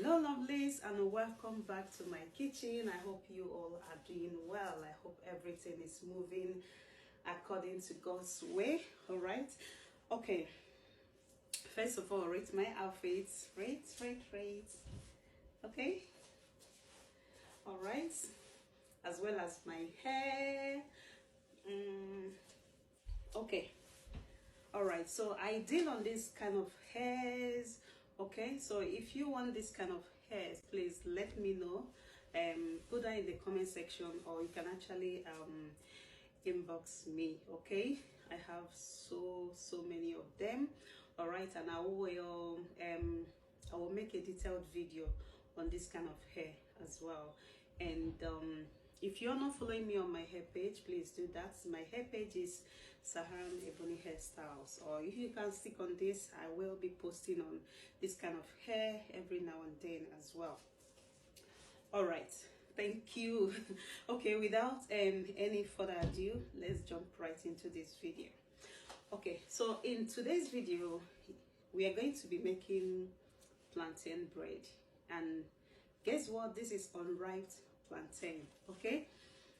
Hello lovelies, and welcome back to my kitchen. I hope you all are doing well. I hope everything is moving according to God's way. All right, okay, first of all, rate my outfits. Rate. Okay, all right, as well as my hair. Okay, all right, so I deal on this kind of hairs. Okay, so if you want this kind of hairs, please let me know. Put that in the comment section, or you can actually inbox me. Okay, I have so many of them. All right, and I will make a detailed video on this kind of hair as well. And if you're not following me on my hair page, please do that. My hair page is Saharan Ebony Hairstyles, or if you can stick on this, I will be posting on this kind of hair every now and then as well. All right, thank you. Okay, without any further ado, let's jump right into this video. Okay, so in today's video we are going to be making plantain bread, and guess what? This is unripe plantain. Okay,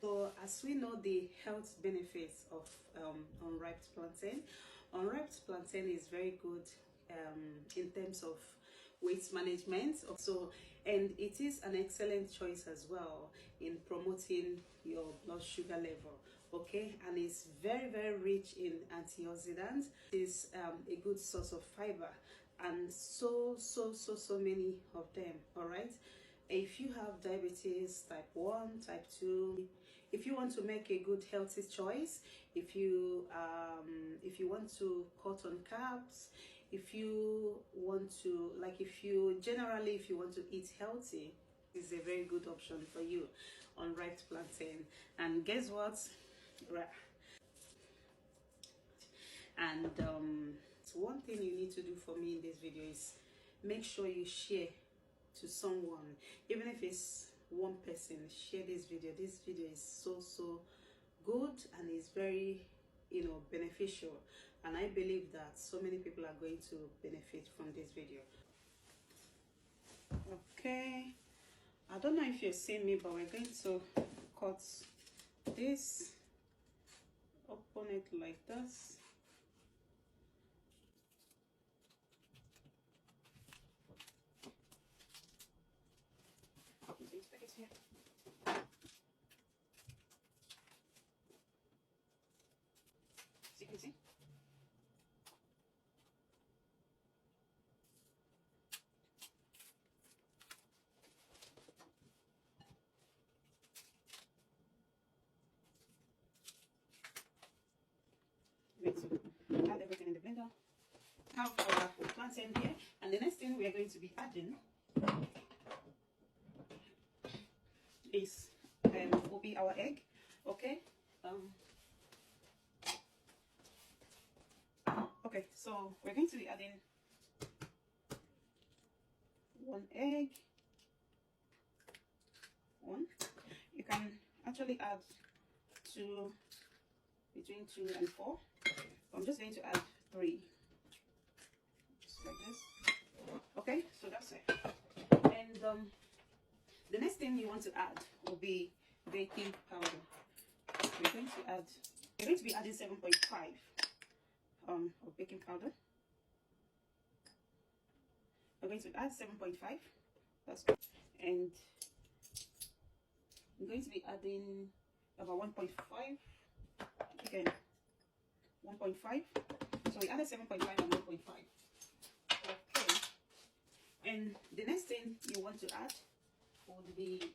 so as we know the health benefits of unripe plantain, unripe plantain is very good in terms of weight management. So, and it is an excellent choice as well in promoting your blood sugar level. Okay, and it's very rich in antioxidants. It's a good source of fiber, and so many of them. All right, if you have diabetes type 1, type 2, if you want to make a good healthy choice, if you want to cut on carbs, if you want to, if you want to eat healthy, is a very good option for you, unripe plantain. And guess what? And so one thing you need to do for me in this video is make sure you share to someone, even if it's one person. Share this video. This video is so good, and is very beneficial, and I believe that so many people are going to benefit from this video. Okay, I don't know if you're seeing me, but we're going to cut this, open it like this. So you can see. We're going to add everything in the blender. Have our plantain here, and the next thing we are going to be adding is will be our egg. Okay. Okay, so we're going to be adding 1 egg. You can actually add between 2 and 4. I'm just going to add 3, just like this. Okay, so that's it. And the next thing you want to add will be baking powder. We're going to be adding 7.5 of baking powder. We're going to add 7.5. That's good. And I'm going to be adding about 1.5. Again, 1.5. So we added 7.5 and 1.5. Okay. And the next thing you want to add would be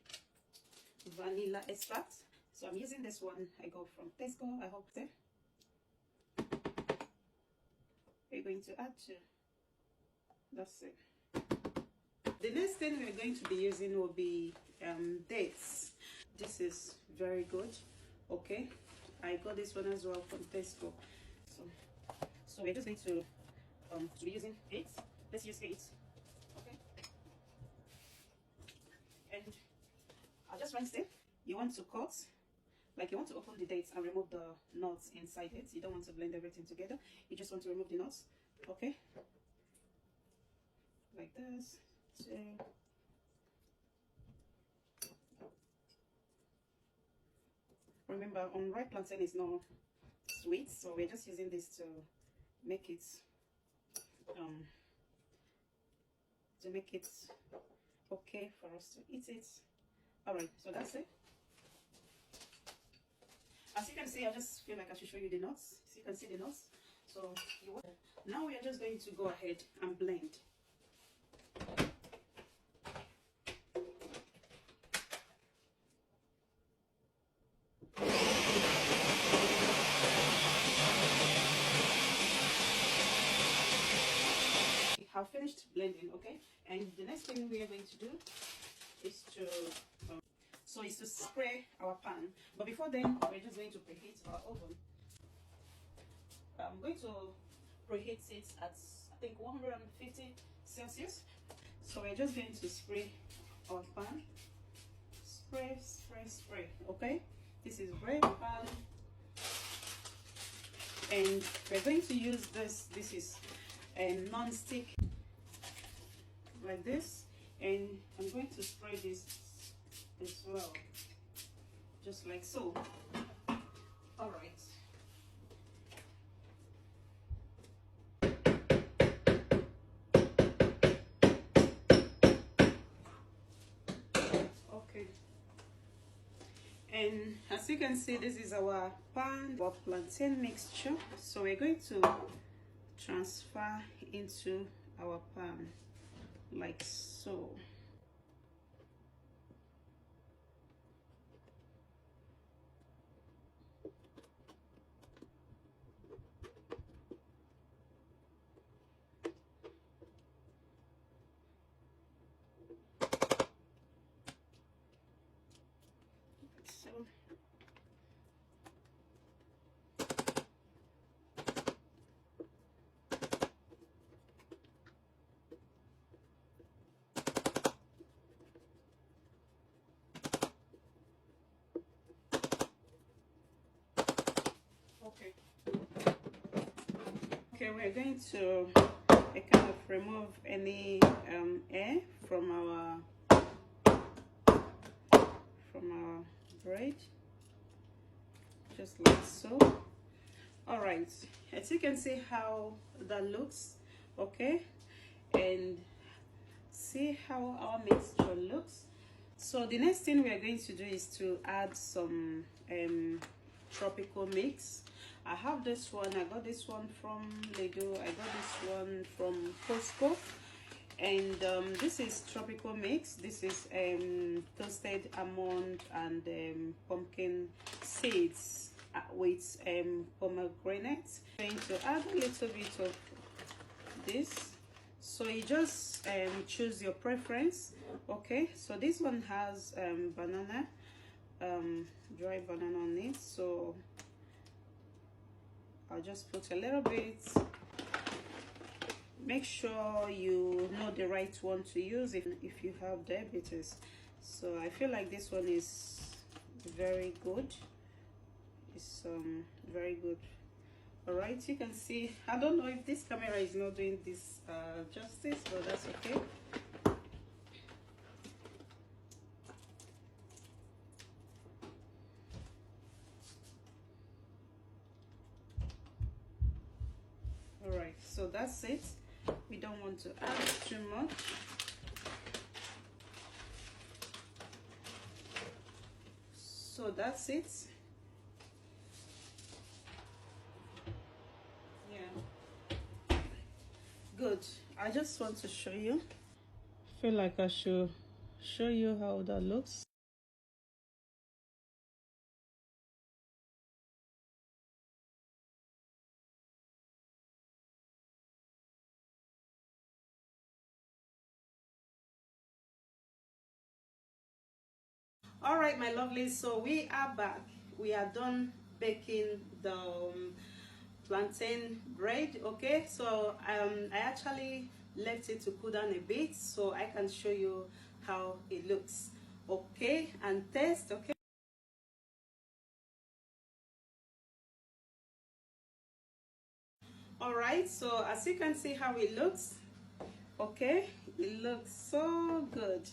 vanilla extract. So I'm using this one I got from Tesco. I hope that we're going to add to. That's it. The next thing we're going to be using will be dates. This is very good. Okay, I got this one as well from Tesco. So we're just going to be using 8. Let's use 8. Okay. And I just want to say, you want to cut, you want to open the dates and remove the nuts inside it. You don't want to blend everything together. You just want to remove the nuts. Okay. Like this. 2, Remember, unripe plantain is not sweet, so we're just using this to make it okay for us to eat it. All right, so that's it. As you can see, I just feel like I should show you the nuts. So you can see the nuts. So now we are just going to go ahead and blend. Have finished blending, okay, and the next thing we are going to do is to spray our pan. But before then, we're just going to preheat our oven. I'm going to preheat it at, I think, 150 Celsius. So we're just going to spray our pan. Spray, spray, spray, okay. This is bread pan, and we're going to use this is non-stick, like this, and I'm going to spray this as well, just like so. All right. Okay. And as you can see, this is our plantain mixture. So we're going to transfer into our pan like so. Okay, we're going to kind of remove any air from our bread, just like so. All right, as you can see how that looks, okay, and see how our mixture looks. So the next thing we are going to do is to add some tropical mix. I have this one. I got this one from Lidl. I got this one from Costco, and this is tropical mix. This is toasted almond and pumpkin seeds with pomegranate. I'm going to add a little bit of this. So you just choose your preference. Okay, so this one has banana, dry banana on it, so I'll just put a little bit. Make sure you know the right one to use if you have diabetes. So I feel like this one is very good. It's very good. All right, you can see, I don't know if this camera is not doing this justice, but that's okay. All right, so that's it. We don't want to add too much. So that's it. Yeah, good. I just want to show you. I feel like I should show you how that looks. All right, my lovelies, so we are back. We are done baking the plantain bread. Okay, so I actually left it to cool down a bit so I can show you how it looks. Okay, and taste. Okay, all right, so as you can see how it looks. Okay, it looks so good.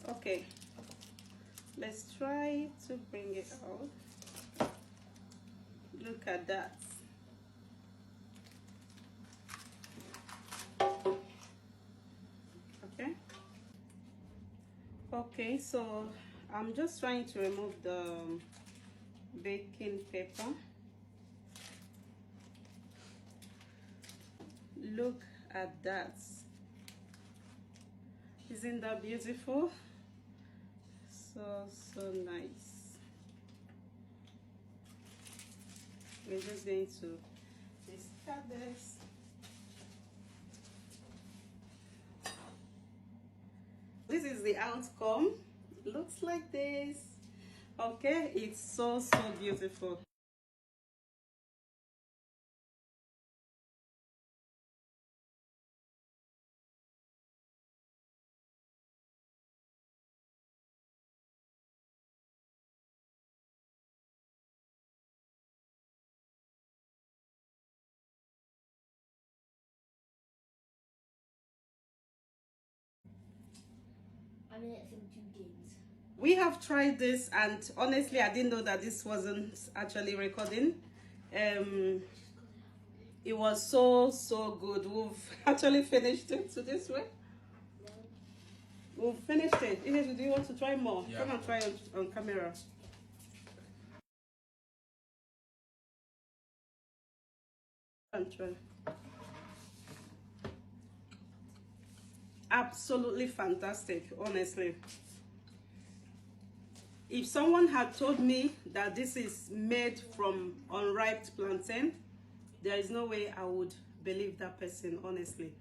Okay, let's try to bring it out. Look at that. Okay. Okay, so I'm just trying to remove the baking paper. Look at that. Isn't that beautiful? So nice. We're just going to discard this. This is the outcome. Looks like this. Okay, it's so beautiful. I'm in it for 2 games. We have tried this, and honestly, I didn't know that this wasn't actually recording. It was so good. We've actually finished it. So this way, we've finished it. Ines, do you want to try more? Yeah. Come and try on camera. And try. Absolutely fantastic, honestly. If someone had told me that this is made from unripe plantain, there is no way I would believe that person, honestly.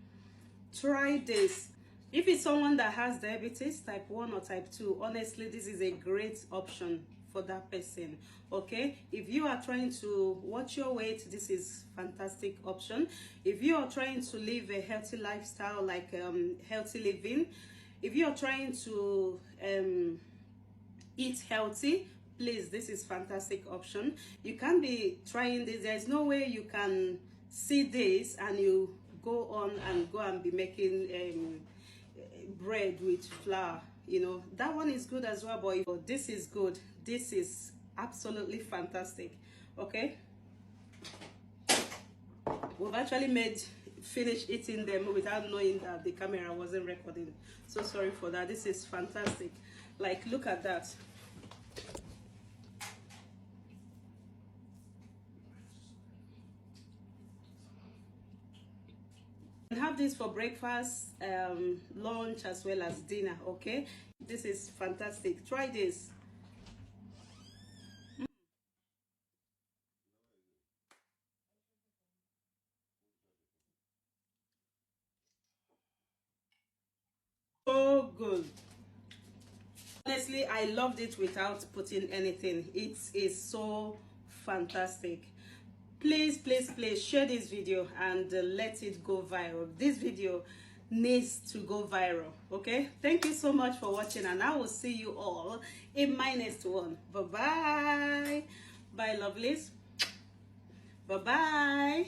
Try this. If it's someone that has diabetes type 1 or type 2, honestly, this is a great option for that person. Okay, if you are trying to watch your weight, this is fantastic option. If you are trying to live a healthy lifestyle, like healthy living, if you are trying to eat healthy, please, this is fantastic option. You can be trying this. There's no way you can see this and you go and be making bread with flour. You know, that one is good as well, but this is good. This is absolutely fantastic. Okay, we've actually finished eating them without knowing that the camera wasn't recording. So sorry for that. This is fantastic. Like, look at that. Have this for breakfast, lunch, as well as dinner. Okay, this is fantastic. Try this. So good. Honestly, I loved it without putting anything. It is so fantastic. Please share this video and let it go viral. This video needs to go viral. Okay, thank you so much for watching, and I will see you all in my next one. Bye bye lovelies. Bye.